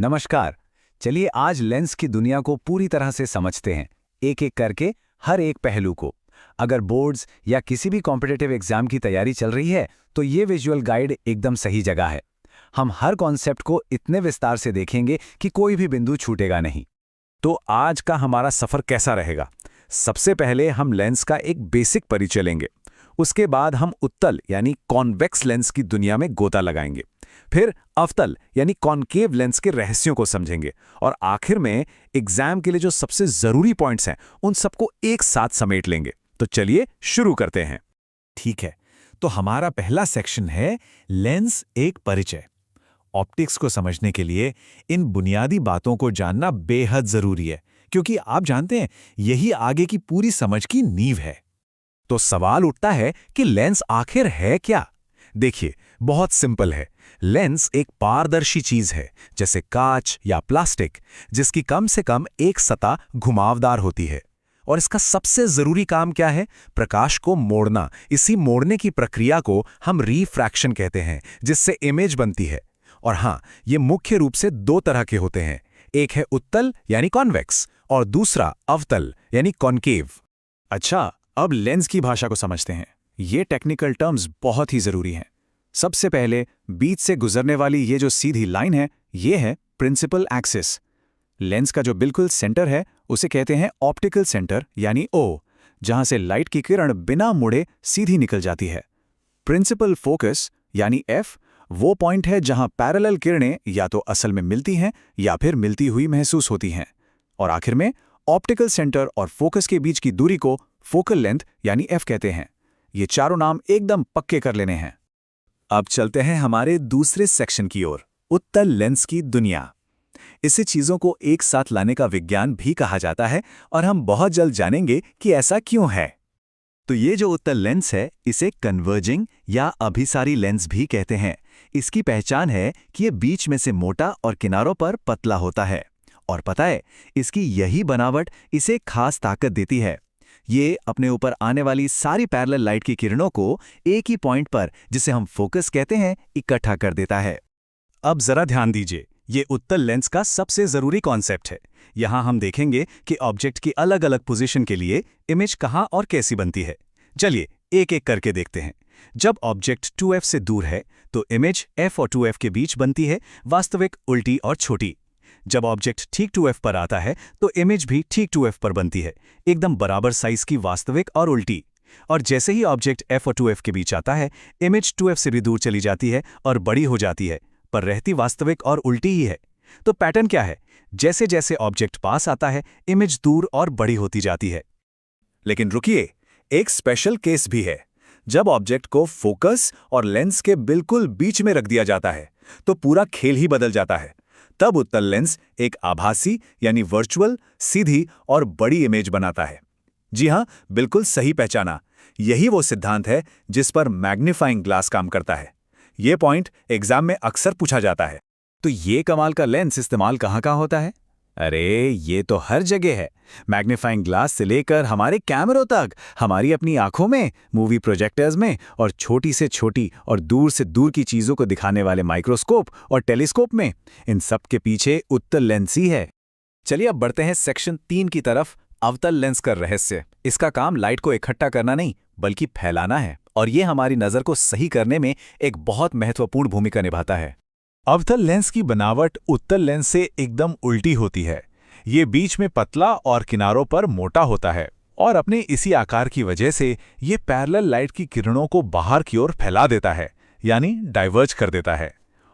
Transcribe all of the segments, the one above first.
नमस्कार। चलिए आज लेंस की दुनिया को पूरी तरह से समझते हैं, एक एक करके हर एक पहलू को। अगर बोर्ड्स या किसी भी कॉम्पिटिटिव एग्जाम की तैयारी चल रही है तो ये विजुअल गाइड एकदम सही जगह है। हम हर कॉन्सेप्ट को इतने विस्तार से देखेंगे कि कोई भी बिंदु छूटेगा नहीं। तो आज का हमारा सफर कैसा रहेगा? सबसे पहले हम लेंस का एक बेसिक परिचय लेंगे। उसके बाद हम उत्तल यानी कॉन्वेक्स लेंस की दुनिया में गोता लगाएंगे। फिर अवतल यानी कॉनकेव लेंस के रहस्यों को समझेंगे और आखिर में एग्जाम के लिए जो सबसे जरूरी पॉइंट्स हैं उन सबको एक साथ समेट लेंगे। तो चलिए शुरू करते हैं। ठीक है, तो हमारा पहला सेक्शन है लेंस एक परिचय। ऑप्टिक्स को समझने के लिए इन बुनियादी बातों को जानना बेहद जरूरी है, क्योंकि आप जानते हैं यही आगे की पूरी समझ की नींव है। तो सवाल उठता है कि लेंस आखिर है क्या? देखिए, बहुत सिंपल है। लेंस एक पारदर्शी चीज है, जैसे कांच या प्लास्टिक, जिसकी कम से कम एक सतह घुमावदार होती है। और इसका सबसे जरूरी काम क्या है? प्रकाश को मोड़ना। इसी मोड़ने की प्रक्रिया को हम रिफ्रैक्शन कहते हैं, जिससे इमेज बनती है। और हाँ, ये मुख्य रूप से दो तरह के होते हैं। एक है उत्तल यानी कॉन्वेक्स और दूसरा अवतल यानी कॉनकेव। अच्छा, अब लेंस की भाषा को समझते हैं। ये टेक्निकल टर्म्स बहुत ही जरूरी हैं। सबसे पहले बीच से गुजरने वाली ये जो सीधी लाइन है, ये है प्रिंसिपल एक्सिस। लेंस का जो बिल्कुल सेंटर है उसे कहते हैं ऑप्टिकल सेंटर यानी ओ, जहां से लाइट की किरण बिना मुड़े सीधी निकल जाती है। प्रिंसिपल फोकस यानी एफ वो पॉइंट है जहां पैरेलल किरणें या तो असल में मिलती हैं या फिर मिलती हुई महसूस होती हैं। और आखिर में ऑप्टिकल सेंटर और फोकस के बीच की दूरी को फोकल लेंथ यानी एफ कहते हैं। ये चारों नाम एकदम पक्के कर लेने हैं। अब चलते हैं हमारे दूसरे सेक्शन की ओर, उत्तल लेंस की दुनिया। इसे चीजों को एक साथ लाने का विज्ञान भी कहा जाता है और हम बहुत जल्द जानेंगे कि ऐसा क्यों है। तो ये जो उत्तल लेंस है, इसे कन्वर्जिंग या अभिसारी लेंस भी कहते हैं। इसकी पहचान है कि ये बीच में से मोटा और किनारों पर पतला होता है। और पता है, इसकी यही बनावट इसे खास ताकत देती है। ये अपने ऊपर आने वाली सारी पैरेलल लाइट की किरणों को एक ही पॉइंट पर, जिसे हम फोकस कहते हैं, इकट्ठा कर देता है। अब जरा ध्यान दीजिए, ये उत्तल लेंस का सबसे जरूरी कॉन्सेप्ट है। यहां हम देखेंगे कि ऑब्जेक्ट की अलग अलग पोजीशन के लिए इमेज कहां और कैसी बनती है। चलिए एक एक करके देखते हैं। जब ऑब्जेक्ट 2f से दूर है तो इमेज f और 2f के बीच बनती है, वास्तविक उल्टी और छोटी। जब ऑब्जेक्ट ठीक 2f पर आता है तो इमेज भी ठीक 2f पर बनती है, एकदम बराबर साइज की वास्तविक और उल्टी। और जैसे ही ऑब्जेक्ट f और 2f के बीच आता है, इमेज 2f से भी दूर चली जाती है और बड़ी हो जाती है, पर रहती वास्तविक और उल्टी ही है। तो पैटर्न क्या है? जैसे जैसे ऑब्जेक्ट पास आता है, इमेज दूर और बड़ी होती जाती है। लेकिन रुकिए, एक स्पेशल केस भी है। जब ऑब्जेक्ट को फोकस और लेंस के बिल्कुल बीच में रख दिया जाता है तो पूरा खेल ही बदल जाता है। तब उत्तल लेंस एक आभासी यानी वर्चुअल, सीधी और बड़ी इमेज बनाता है। जी हां, बिल्कुल सही पहचाना। यही वो सिद्धांत है जिस पर मैग्नीफाइंग ग्लास काम करता है। ये पॉइंट एग्जाम में अक्सर पूछा जाता है। तो ये कमाल का लेंस इस्तेमाल कहाँ होता है? अरे, ये तो हर जगह है। मैग्नीफाइंग ग्लास से लेकर हमारे कैमरों तक, हमारी अपनी आंखों में, मूवी प्रोजेक्टर्स में और छोटी से छोटी और दूर से दूर की चीजों को दिखाने वाले माइक्रोस्कोप और टेलीस्कोप में, इन सब के पीछे उत्तल लेंस ही है। चलिए अब बढ़ते हैं सेक्शन 3 की तरफ, अवतल लेंस का रहस्य। इसका काम लाइट को इकट्ठा करना नहीं बल्कि फैलाना है, और ये हमारी नजर को सही करने में एक बहुत महत्वपूर्ण भूमिका निभाता है। अवतल लेंस की बनावट उत्तल लेंस से एकदम उल्टी होती है। ये बीच में पतला और किनारों पर मोटा होता है, और अपने इसी आकार की वजह से ये पैरेलल लाइट की किरणों को बाहर की ओर फैला देता है, यानी डाइवर्ज कर देता है।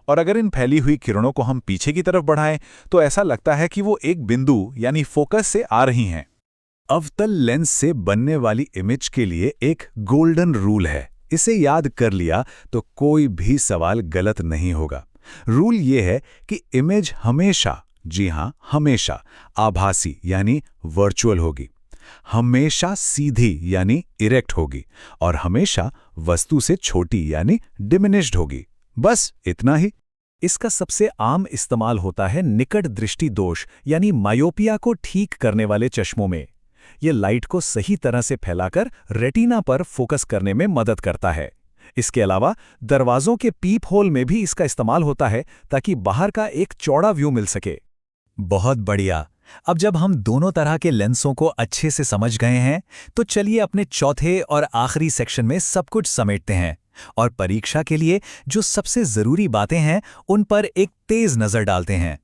और अगर इन फैली हुई किरणों को हम पीछे की तरफ बढ़ाएं तो ऐसा लगता है कि वो एक बिंदु यानी फोकस से आ रही हैं। अवतल लेंस से बनने वाली इमेज के लिए एक गोल्डन रूल है। इसे याद कर लिया तो कोई भी सवाल गलत नहीं होगा। रूल ये है कि इमेज हमेशा, जी हां हमेशा, आभासी यानी वर्चुअल होगी, हमेशा सीधी यानी इरेक्ट होगी, और हमेशा वस्तु से छोटी यानी डिमिनिश्ड होगी। बस इतना ही। इसका सबसे आम इस्तेमाल होता है निकट दृष्टि दोष यानी मायोपिया को ठीक करने वाले चश्मों में। यह लाइट को सही तरह से फैलाकर रेटिना पर फोकस करने में मदद करता है। इसके अलावा दरवाजों के पीप होल में भी इसका इस्तेमाल होता है ताकि बाहर का एक चौड़ा व्यू मिल सके। बहुत बढ़िया। अब जब हम दोनों तरह के लेंसों को अच्छे से समझ गए हैं, तो चलिए अपने चौथे और आखिरी सेक्शन में सब कुछ समेटते हैं और परीक्षा के लिए जो सबसे ज़रूरी बातें हैं उन पर एक तेज़ नज़र डालते हैं।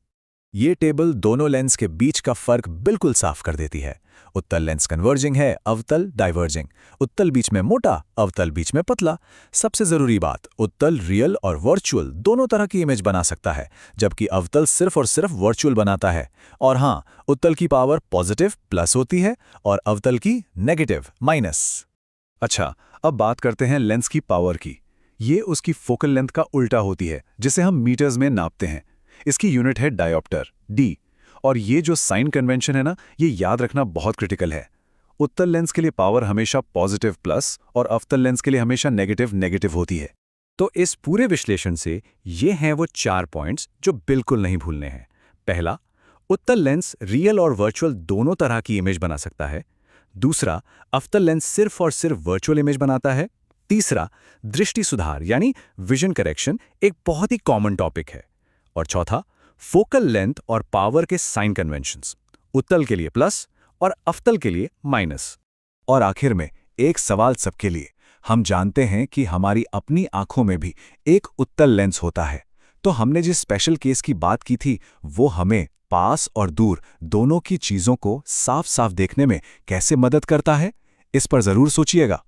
ये टेबल दोनों लेंस के बीच का फर्क बिल्कुल साफ कर देती है। उत्तल लेंस कन्वर्जिंग है, अवतल डाइवर्जिंग। उत्तल बीच में मोटा, अवतल बीच में पतला। सबसे ज़रूरी बात, उत्तल रियल और वर्चुअल दोनों तरह की इमेज बना सकता है, जबकि अवतल सिर्फ और सिर्फ वर्चुअल बनाता है। और हाँ, उत्तल की पावर पॉजिटिव प्लस होती है और अवतल की नेगेटिव माइनस। अच्छा, अब बात करते हैं लेंस की पावर की। ये उसकी फोकल लेंथ का उल्टा होती है, जिसे हम मीटर्स में नापते हैं। इसकी यूनिट है डायोप्टर, डी। और ये जो साइन कन्वेंशन है ना, ये याद रखना बहुत क्रिटिकल है। उत्तल लेंस के लिए पावर हमेशा पॉजिटिव प्लस और अवतल लेंस के लिए हमेशा नेगेटिव नेगेटिव होती है। तो इस पूरे विश्लेषण से ये हैं वो 4 पॉइंट्स जो बिल्कुल नहीं भूलने हैं। पहला, उत्तल लेंस रियल और वर्चुअल दोनों तरह की इमेज बना सकता है। दूसरा, अवतल लेंस सिर्फ और सिर्फ वर्चुअल इमेज बनाता है। तीसरा, दृष्टि सुधार यानी विजन करेक्शन एक बहुत ही कॉमन टॉपिक है। और चौथा, फोकल लेंथ और पावर के साइन कन्वेंशंस, उत्तल के लिए प्लस और अवतल के लिए माइनस। और आखिर में एक सवाल सबके लिए, हम जानते हैं कि हमारी अपनी आंखों में भी एक उत्तल लेंस होता है, तो हमने जिस स्पेशल केस की बात की थी वो हमें पास और दूर दोनों की चीजों को साफ साफ देखने में कैसे मदद करता है, इस पर जरूर सोचिएगा।